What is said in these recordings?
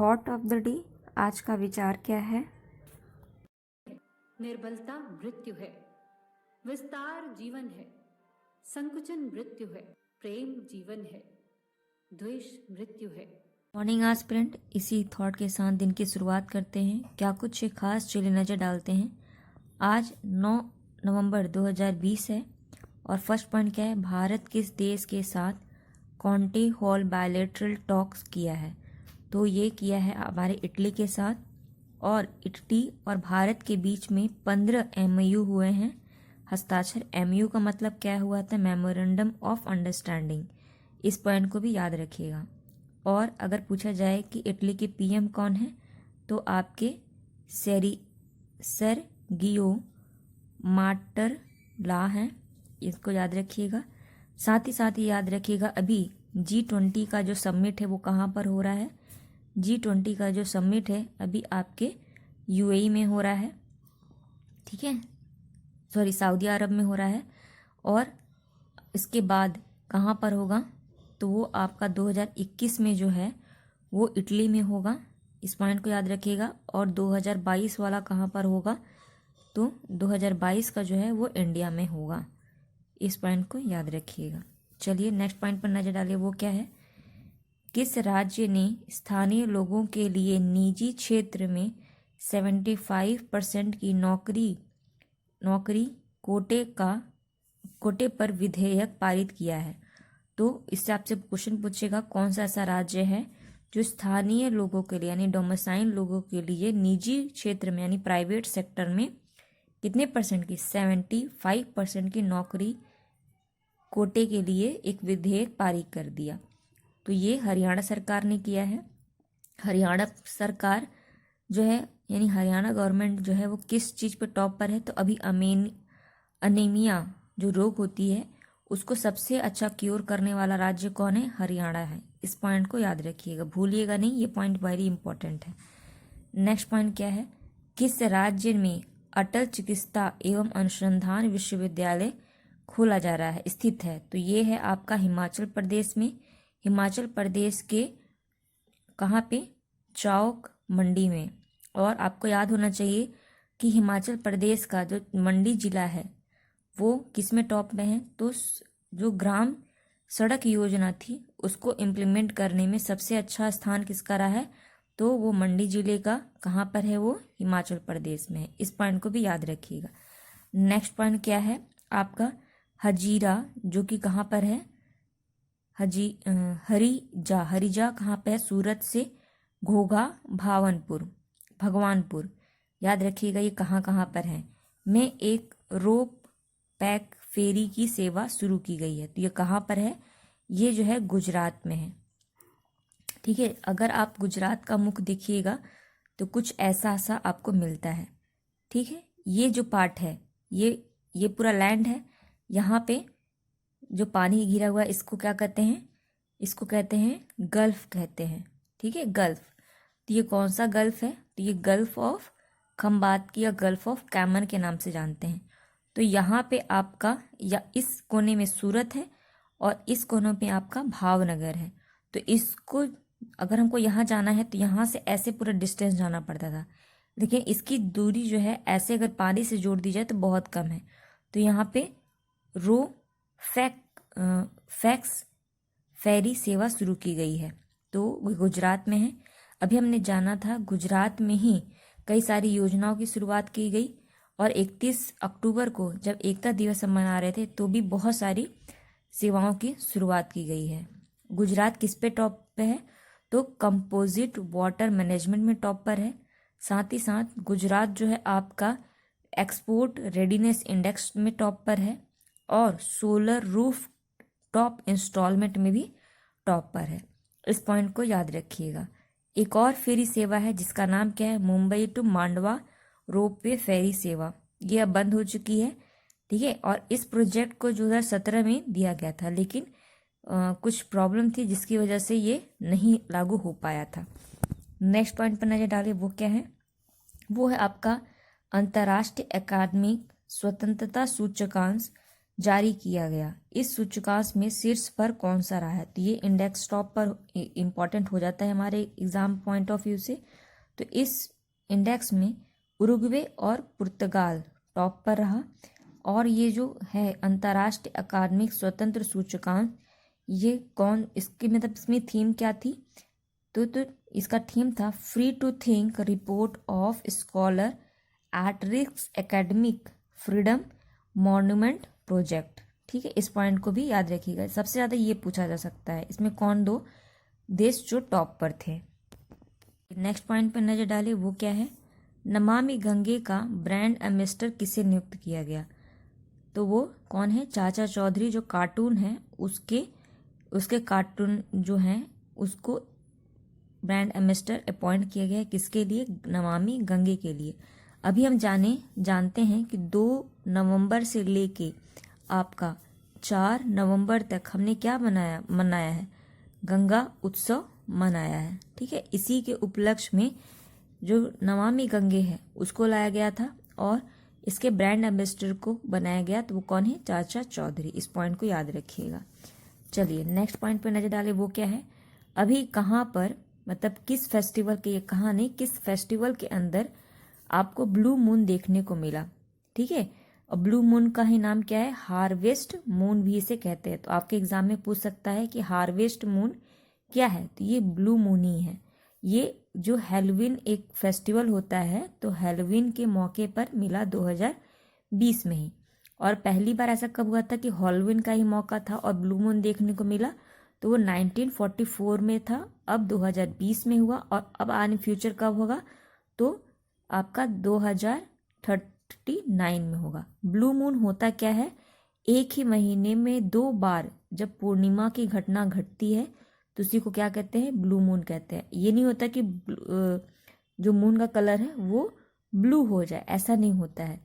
Thought of the day, आज का विचार क्या है? निर्बलता मृत्यु है, विस्तार जीवन है, संकुचन मृत्यु है, प्रेम जीवन है, द्वेष मृत्यु है। मॉर्निंग एस्पिरेंट, इसी थॉट के साथ दिन की शुरुआत करते हैं। क्या कुछ एक खास चीज़ें नज़र डालते हैं। आज 9 नवंबर 2020 है और फर्स्ट पॉइंट क्या है, भारत किस देश के साथ कॉन्टे हॉल बायलैटरल टॉक्स किया है। तो ये किया है हमारे इटली के साथ, और इटली और भारत के बीच में 15 MOU हुए हैं हस्ताक्षर। MOU का मतलब क्या हुआ था, मेमोरेंडम ऑफ अंडरस्टैंडिंग। इस पॉइंट को भी याद रखिएगा। और अगर पूछा जाए कि इटली के PM कौन है, तो आपके सर्गियो माट्टारेल्ला हैं, इसको याद रखिएगा। साथ ही याद रखिएगा अभी G20 का जो समिट है वो कहाँ पर हो रहा है। G20 का जो समिट है अभी आपके UAE में हो रहा है, ठीक है, सॉरी सऊदी अरब में हो रहा है। और इसके बाद कहाँ पर होगा, तो वो आपका 2021 में जो है वो इटली में होगा, इस पॉइंट को याद रखिएगा। और 2022 वाला कहाँ पर होगा, तो 2022 का जो है वो इंडिया में होगा, इस पॉइंट को याद रखिएगा। चलिए नेक्स्ट पॉइंट पर नजर डालिए, वो क्या है, किस राज्य ने स्थानीय लोगों के लिए निजी क्षेत्र में 75% की नौकरी कोटे पर विधेयक पारित किया है। तो इससे आपसे क्वेश्चन पूछेगा कौन सा ऐसा राज्य है जो स्थानीय लोगों के लिए यानी डोमिसाइल लोगों के लिए निजी क्षेत्र में यानी प्राइवेट सेक्टर में कितने परसेंट की, 75% की नौकरी कोटे के लिए एक विधेयक पारित कर दिया। तो ये हरियाणा सरकार ने किया है। हरियाणा सरकार जो है यानी हरियाणा गवर्नमेंट जो है वो किस चीज़ पे टॉप पर है, तो अभी अनीमिया जो रोग होती है उसको सबसे अच्छा क्योर करने वाला राज्य कौन है, हरियाणा है। इस पॉइंट को याद रखिएगा, भूलिएगा नहीं, ये पॉइंट वेरी इंपॉर्टेंट है। नेक्स्ट पॉइंट क्या है, किस राज्य में अटल चिकित्सा एवं अनुसंधान विश्वविद्यालय खोला जा रहा है, स्थित है, तो ये है आपका हिमाचल प्रदेश में। हिमाचल प्रदेश के कहाँ पे, चौक मंडी में। और आपको याद होना चाहिए कि हिमाचल प्रदेश का जो मंडी जिला है वो किस में टॉप में है, तो जो ग्राम सड़क योजना थी उसको इम्प्लीमेंट करने में सबसे अच्छा स्थान किसका रहा है, तो वो मंडी जिले का कहाँ पर है, वो हिमाचल प्रदेश में है। इस पॉइंट को भी याद रखिएगा। नेक्स्ट पॉइंट क्या है आपका, हजीरा जो कि कहाँ पर है, हरिजा कहाँ पे है, सूरत से घोघा भगवानपुर, याद रखिएगा ये कहाँ कहाँ पर है, में एक रोप पैक फेरी की सेवा शुरू की गई है। तो ये कहाँ पर है, ये जो है गुजरात में है, ठीक है। अगर आप गुजरात का मुख देखिएगा तो कुछ ऐसा सा आपको मिलता है, ठीक है। ये जो पार्ट है ये पूरा लैंड है, यहाँ पे जो पानी घिरा हुआ है इसको क्या कहते हैं, इसको कहते हैं गल्फ कहते हैं, ठीक है, गल्फ। तो ये कौन सा गल्फ है, तो ये गल्फ ऑफ खंबात या गल्फ ऑफ कैमन के नाम से जानते हैं। तो यहाँ पे आपका या इस कोने में सूरत है और इस कोने पे आपका भावनगर है। तो इसको अगर हमको यहाँ जाना है तो यहाँ से ऐसे पूरा डिस्टेंस जाना पड़ता था, लेकिन इसकी दूरी जो है ऐसे अगर पानी से जोड़ दी जाए तो बहुत कम है। तो यहाँ पे फैक्स फेरी सेवा शुरू की गई है, तो गुजरात में है। अभी हमने जाना था गुजरात में ही कई सारी योजनाओं की शुरुआत की गई, और 31 अक्टूबर को जब एकता दिवस हम मना रहे थे तो भी बहुत सारी सेवाओं की शुरुआत की गई है। गुजरात किस पे टॉप पे है, तो कंपोजिट वाटर मैनेजमेंट में टॉप पर है। साथ ही साथ गुजरात जो है आपका एक्सपोर्ट रेडीनेस इंडेक्स में टॉप पर है, और सोलर रूफ टॉप इंस्टॉलमेंट में भी टॉप पर है। इस पॉइंट को याद रखिएगा। एक और फेरी सेवा है जिसका नाम क्या है, मुंबई टू मांडवा रोपवे फेरी सेवा, ये अब बंद हो चुकी है, ठीक है। और इस प्रोजेक्ट को 2017 में दिया गया था, लेकिन कुछ प्रॉब्लम थी जिसकी वजह से ये नहीं लागू हो पाया था। नेक्स्ट पॉइंट पर नजर डालिए, वो क्या है, वो है आपका अंतर्राष्ट्रीय अकादमिक स्वतंत्रता सूचकांक जारी किया गया। इस सूचकांक में शीर्ष पर कौन सा रहा है? तो ये इंडेक्स टॉप पर इम्पॉर्टेंट हो जाता है हमारे एग्जाम पॉइंट ऑफ व्यू से। तो इस इंडेक्स में उरुग्वे और पुर्तगाल टॉप पर रहा। और ये जो है अंतर्राष्ट्रीय अकादमिक स्वतंत्र सूचकांक, ये कौन, इसकी मतलब इसमें थीम क्या थी? तो इसका थीम था free to think report of scholar at risk academic freedom monument project. ठीक है, इस पॉइंट को भी याद रखिएगा, सबसे ज़्यादा ये पूछा जा सकता है इसमें कौन दो देश जो टॉप पर थे। नेक्स्ट पॉइंट पर नजर डालें, वो क्या है? नमामि गंगे का ब्रांड एम्बेसडर किसे नियुक्त किया गया? तो वो कौन है? चाचा चौधरी जो कार्टून है उसके कार्टून जो हैं उसको ब्रांड एम्बेसडर अपॉइंट किया गया है। किसके लिए? नमामि गंगे के लिए। अभी हम जानते हैं कि 2 नवंबर से लेके आपका 4 नवंबर तक हमने क्या मनाया है? गंगा उत्सव मनाया है। ठीक है, इसी के उपलक्ष्य में जो नमामि गंगे है उसको लाया गया था और इसके ब्रांड एम्बेसडर को बनाया गया। तो वो कौन है? चाचा चौधरी। इस पॉइंट को याद रखिएगा। चलिए नेक्स्ट पॉइंट पर नजर डालें, वो क्या है? अभी कहाँ पर, मतलब किस फेस्टिवल के, ये कहाँ नहीं, किस फेस्टिवल के अंदर आपको ब्लू मून देखने को मिला? ठीक है, और ब्लू मून का ही नाम क्या है? हार्वेस्ट मून भी इसे कहते हैं। तो आपके एग्जाम में पूछ सकता है कि हार्वेस्ट मून क्या है? तो ये ब्लू मून ही है। ये जो हैलोवीन एक फेस्टिवल होता है, तो हैलोवीन के मौके पर मिला 2020 में ही। और पहली बार ऐसा कब हुआ था कि हैलोवीन का ही मौका था और ब्लू मून देखने को मिला? तो वो 1944 में था। अब 2020 में हुआ और अब आने फ्यूचर कब होगा? तो आपका 2039 में होगा। ब्लू मून होता क्या है? एक ही महीने में 2 बार जब पूर्णिमा की घटना घटती है तो उसी को क्या कहते हैं? ब्लू मून कहते हैं। ये नहीं होता कि जो मून का कलर है वो ब्लू हो जाए, ऐसा नहीं होता है।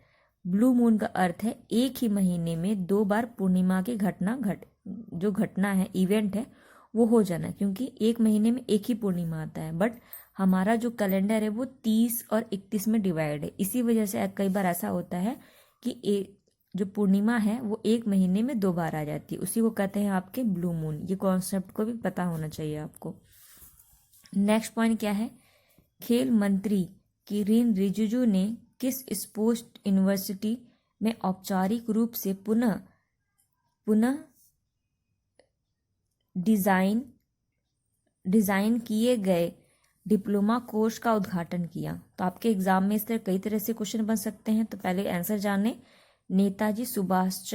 ब्लू मून का अर्थ है एक ही महीने में 2 बार पूर्णिमा की जो घटना है, इवेंट है, वो हो जाना, क्योंकि एक महीने में एक ही पूर्णिमा आता है। बट हमारा जो कैलेंडर है वो 30 और 31 में डिवाइड है। इसी वजह से कई बार ऐसा होता है कि जो पूर्णिमा है वो एक महीने में 2 बार आ जाती है, उसी को कहते हैं आपके ब्लू मून। ये कॉन्सेप्ट को भी पता होना चाहिए आपको। नेक्स्ट पॉइंट क्या है? खेल मंत्री किरेन रिजिजू ने किस स्पोर्ट्स यूनिवर्सिटी में औपचारिक रूप से पुनः डिजाइन किए गए डिप्लोमा कोर्स का उद्घाटन किया? तो आपके एग्जाम में इस तरह कई तरह से क्वेश्चन बन सकते हैं। तो पहले आंसर जाने। Netaji Subhash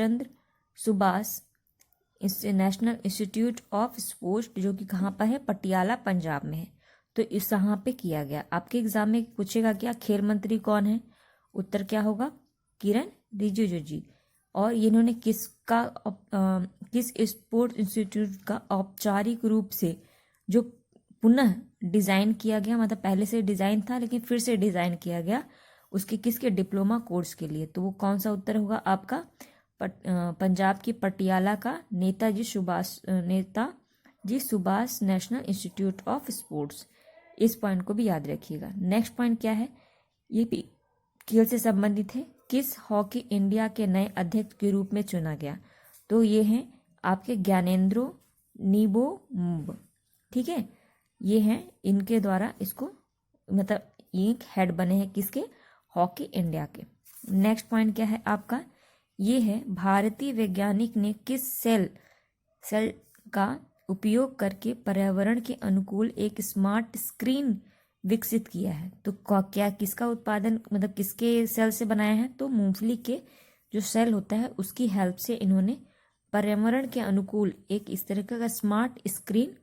national institute of sports, जो कि कहाँ पर है? पटियाला पंजाब में है। तो इस यहाँ पे किया गया। आपके एग्जाम में पूछेगा क्या खेल मंत्री कौन है? उत्तर क्या होगा? किरण रिजिजू जी। और इन्होंने किस स्पोर्ट्स इंस्टीट्यूट का औपचारिक रूप से जो पुनः डिजाइन किया गया, मतलब पहले से डिजाइन था लेकिन फिर से डिजाइन किया गया, उसके किसके? डिप्लोमा कोर्स के लिए। तो वो कौन सा उत्तर होगा आपका? पंजाब की पटियाला का Netaji Subhash national institute of sports. इस पॉइंट को भी याद रखिएगा। नेक्स्ट पॉइंट क्या है? ये भी खेल से संबंधित है। किस हॉकी इंडिया के नए अध्यक्ष के रूप में चुना गया? तो ये हैं आपके ज्ञानेंद्रो निबोम्ब। ठीक है, ये हैं, इनके द्वारा इसको, मतलब ये हेड बने हैं किसके? हॉकी इंडिया के। नेक्स्ट पॉइंट क्या है आपका? ये है भारतीय वैज्ञानिक ने किस सेल का उपयोग करके पर्यावरण के अनुकूल एक स्मार्ट स्क्रीन विकसित किया है? तो क्या किसका उत्पादन, मतलब किसके सेल से बनाया है? तो मूंगफली के जो सेल होता है उसकी हेल्प से इन्होंने पर्यावरण के अनुकूल एक इस तरह का स्मार्ट स्क्रीन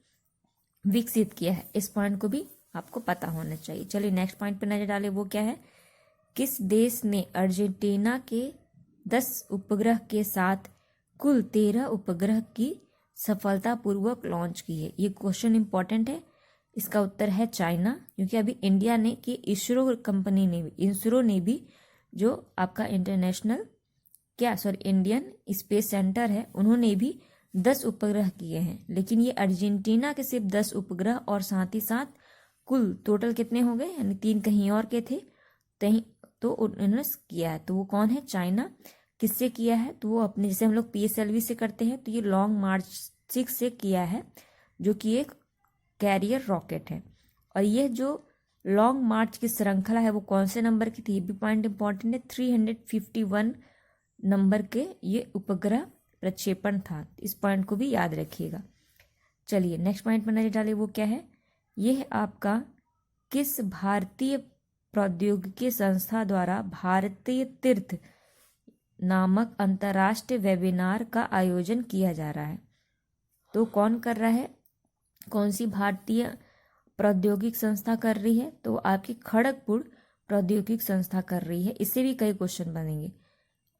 विकसित किया है। इस पॉइंट को भी आपको पता होना चाहिए। चलिए नेक्स्ट पॉइंट पर नजर डालें, वो क्या है? किस देश ने अर्जेंटीना के 10 उपग्रह के साथ कुल 13 उपग्रह की सफलतापूर्वक लॉन्च की है? ये क्वेश्चन इंपॉर्टेंट है। इसका उत्तर है चाइना, क्योंकि अभी इंडिया ने कि इसरो ने भी जो आपका इंडियन स्पेस सेंटर है, उन्होंने भी 10 उपग्रह किए हैं। लेकिन ये अर्जेंटीना के सिर्फ 10 उपग्रह और साथ ही साथ कुल टोटल कितने हो गए? यानी 3 कहीं और के थे, तो उन्होंने किया है। तो वो कौन है? चाइना। किससे किया है, तो वो अपने, जैसे हम लोग PSLV से करते हैं, तो ये लॉन्ग मार्च 6 से किया है, जो कि एक कैरियर रॉकेट है। और ये जो लॉन्ग मार्च की श्रृंखला है वो कौन से नंबर की थी, ये भी पॉइंट इंपॉर्टेंट है। 351 नंबर के ये उपग्रह प्रक्षेपण था, इस पॉइंट को भी याद रखिएगा। चलिए नेक्स्ट पॉइंट पर नजर डालिए, वो क्या है, ये है आपका किस भारतीय प्रौद्योगिकी संस्था द्वारा भारतीय तीर्थ नामक अंतर्राष्ट्रीय वेबिनार का आयोजन किया जा रहा है। तो कौन कर रहा है, कौन सी भारतीय प्रौद्योगिक संस्था कर रही है, तो आपकी खड़गपुर प्रौद्योगिक संस्था कर रही है। इससे भी कई क्वेश्चन बनेंगे।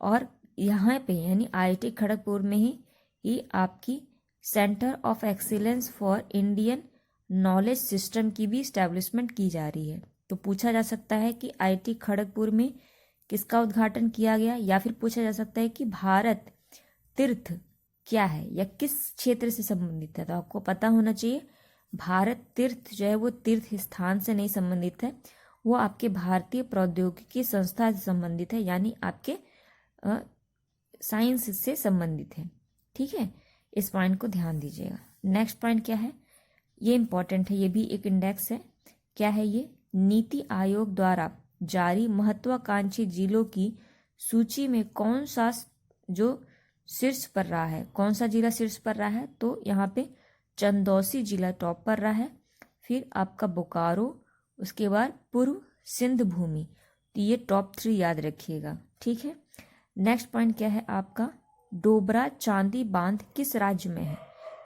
और यहाँ पे यानी IIT खड़गपुर में ही आपकी centre of excellence for Indian knowledge system की भी इस्टेब्लिशमेंट की जा रही है। तो पूछा जा सकता है कि IIT खड़गपुर में किसका उद्घाटन किया गया, या फिर पूछा जा सकता है कि भारत तीर्थ क्या है या किस क्षेत्र से संबंधित है। तो आपको पता होना चाहिए भारत तीर्थ जो है वो तीर्थ स्थान से नहीं संबंधित है, वो आपके भारतीय प्रौद्योगिकी संस्था से संबंधित है, यानी आपके साइंस से संबंधित है। ठीक है, इस पॉइंट को ध्यान दीजिएगा। नेक्स्ट पॉइंट क्या है, ये इंपॉर्टेंट है, ये भी एक इंडेक्स है। क्या है ये, नीति आयोग द्वारा जारी महत्वाकांक्षी जिलों की सूची में कौन सा जो शीर्ष पर रहा है, कौन सा जिला शीर्ष पर रहा है, तो यहाँ पे चंदौसी जिला टॉप पर रहा है, फिर आपका बोकारो, उसके बाद पूर्व सिंध भूमि। तो ये टॉप 3 याद रखिएगा। ठीक है, नेक्स्ट पॉइंट क्या है आपका, डोबरा चांदी बांध किस राज्य में है,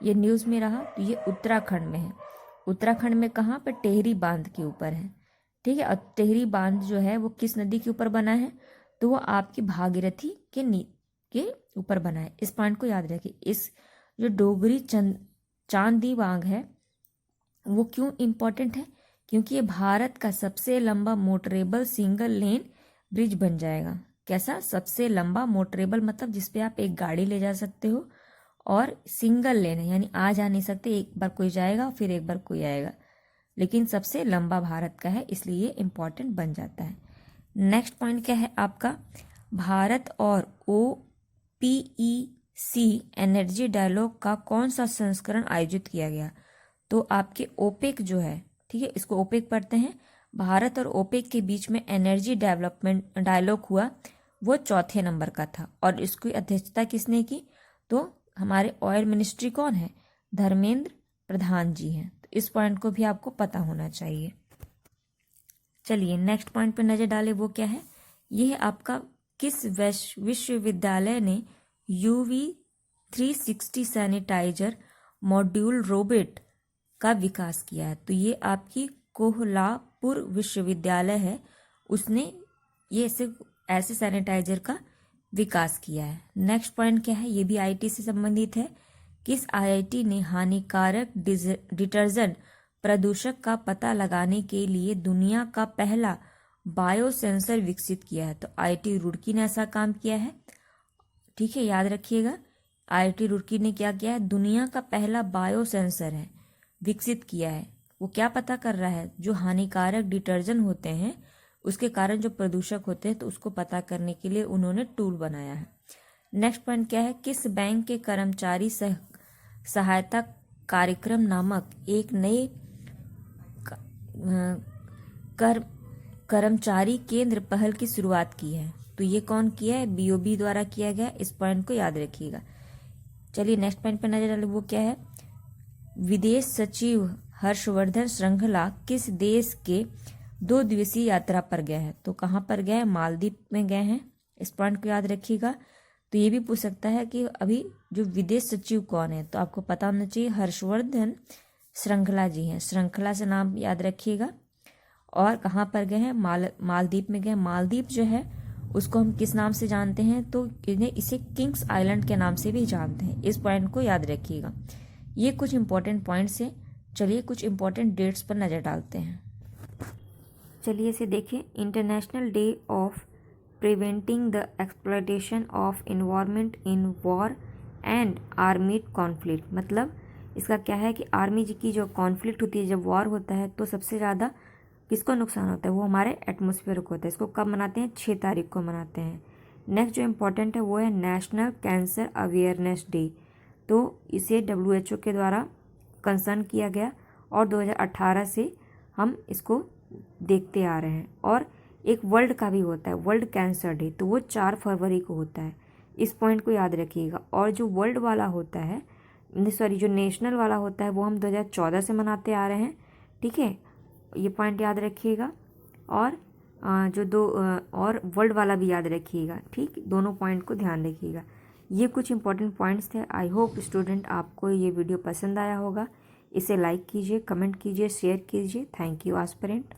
ये न्यूज़ में रहा, तो ये उत्तराखंड में है। उत्तराखंड में कहाँ पर, टेहरी बांध के ऊपर है। ठीक है, और टेहरी बांध जो है वो किस नदी के ऊपर बना है, तो वो आपकी भागीरथी के ऊपर बना है। इस पॉइंट को याद रखिए। इस जो डोगरी चांदी बांध है वो क्यों इम्पोर्टेंट है, क्योंकि ये भारत का सबसे लंबा मोटरेबल सिंगल लेन ब्रिज बन जाएगा। कैसा, सबसे लंबा मोटरेबल, मतलब जिसपे आप एक गाड़ी ले जा सकते हो, और सिंगल लेन है यानी आ जा नहीं सकते, एक बार कोई जाएगा फिर एक बार कोई आएगा, लेकिन सबसे लंबा भारत का है, इसलिए इम्पॉर्टेंट बन जाता है। नेक्स्ट पॉइंट क्या है आपका, भारत और OPEC एनर्जी डायलॉग का कौन सा संस्करण आयोजित किया गया, तो आपके ओपेक जो है, ठीक है, इसको ओपेक पढ़ते हैं, भारत और ओपेक के बीच में एनर्जी डेवलपमेंट डायलॉग हुआ, वो 4थे नंबर का था। और इसकी अध्यक्षता किसने की, तो हमारे ऑयल मिनिस्ट्री कौन है, धर्मेंद्र प्रधान जी हैं। तो इस पॉइंट को भी आपको पता होना चाहिए। चलिए नेक्स्ट पॉइंट पर नजर डालें, वो क्या है, ये है आपका किस विश्वविद्यालय ने UV 360 सैनिटाइजर मॉड्यूल रोबोट का विकास किया है, तो ये आपकी कोल्हापुर विश्वविद्यालय है, उसने ये ऐसे सैनिटाइजर का विकास किया है। नेक्स्ट पॉइंट क्या है, ये भी IIT से संबंधित है, किस IIT ने हानिकारक डिटर्जेंट प्रदूषक का पता लगाने के लिए दुनिया का पहला बायो सेंसर विकसित किया है, तो IIT रुड़की ने ऐसा काम किया है। ठीक है, याद रखिएगा, IIT रुड़की ने क्या किया है, दुनिया का पहला बायो सेंसर है विकसित किया है। वो क्या पता कर रहा है, जो हानिकारक डिटर्जेंट होते हैं उसके कारण जो प्रदूषक होते हैं, तो उसको पता करने के लिए उन्होंने टूल बनाया है। नेक्स्ट पॉइंट क्या है, किस बैंक के कर्मचारी सहायता कार्यक्रम नामक एक नए कर्मचारी केंद्र पहल की शुरुआत की है, तो ये कौन किया है, BOB द्वारा किया गया। इस पॉइंट को याद रखिएगा। चलिए नेक्स्ट पॉइंट पर नजर डालें, वो क्या है, विदेश सचिव हर्षवर्धन श्रृंखला किस देश के 2 दिवसीय यात्रा पर गए हैं, तो कहाँ पर गए हैं, मालदीव में गए हैं। इस पॉइंट को याद रखिएगा। तो ये भी पूछ सकता है कि अभी जो विदेश सचिव कौन है, तो आपको पता होना चाहिए हर्षवर्धन श्रृंखला जी हैं, श्रृंखला से नाम याद रखिएगा। और कहाँ पर गए हैं, मालदीव में गए। मालदीव जो है उसको हम किस नाम से जानते हैं, तो इसे किंग्स आइलैंड के नाम से भी जानते हैं। इस पॉइंट को याद रखिएगा। ये कुछ इंपॉर्टेंट पॉइंट्स हैं। चलिए कुछ इंपॉर्टेंट डेट्स पर नज़र डालते हैं। चलिए इसे देखें, international day of preventing the exploitation of environment in war and armed conflict, मतलब इसका क्या है कि आर्मी की जो कॉन्फ्लिक्ट होती है, जब वॉर होता है तो सबसे ज़्यादा किसको नुकसान होता है, वो हमारे एटमॉस्फेयर को होता है। इसको कब मनाते हैं, 6 तारीख को मनाते हैं। नेक्स्ट जो इम्पोर्टेंट है वो है नेशनल कैंसर अवेयरनेस डे। तो इसे WHO के द्वारा कंसर्न किया गया और 2018 से हम इसको देखते आ रहे हैं। और एक वर्ल्ड का भी होता है, वर्ल्ड कैंसर डे, तो वो 4 फरवरी को होता है। इस पॉइंट को याद रखिएगा। और जो वर्ल्ड वाला होता है, सॉरी जो नेशनल वाला होता है, वो हम 2014 से मनाते आ रहे हैं। ठीक है, ये पॉइंट याद रखिएगा। और और वर्ल्ड वाला भी याद रखिएगा। ठीक, दोनों पॉइंट को ध्यान रखिएगा। ये कुछ इंपॉर्टेंट पॉइंट्स थे। आई होप स्टूडेंट आपको ये वीडियो पसंद आया होगा। इसे लाइक कीजिए, कमेंट कीजिए, शेयर कीजिए। Thank you aspirant.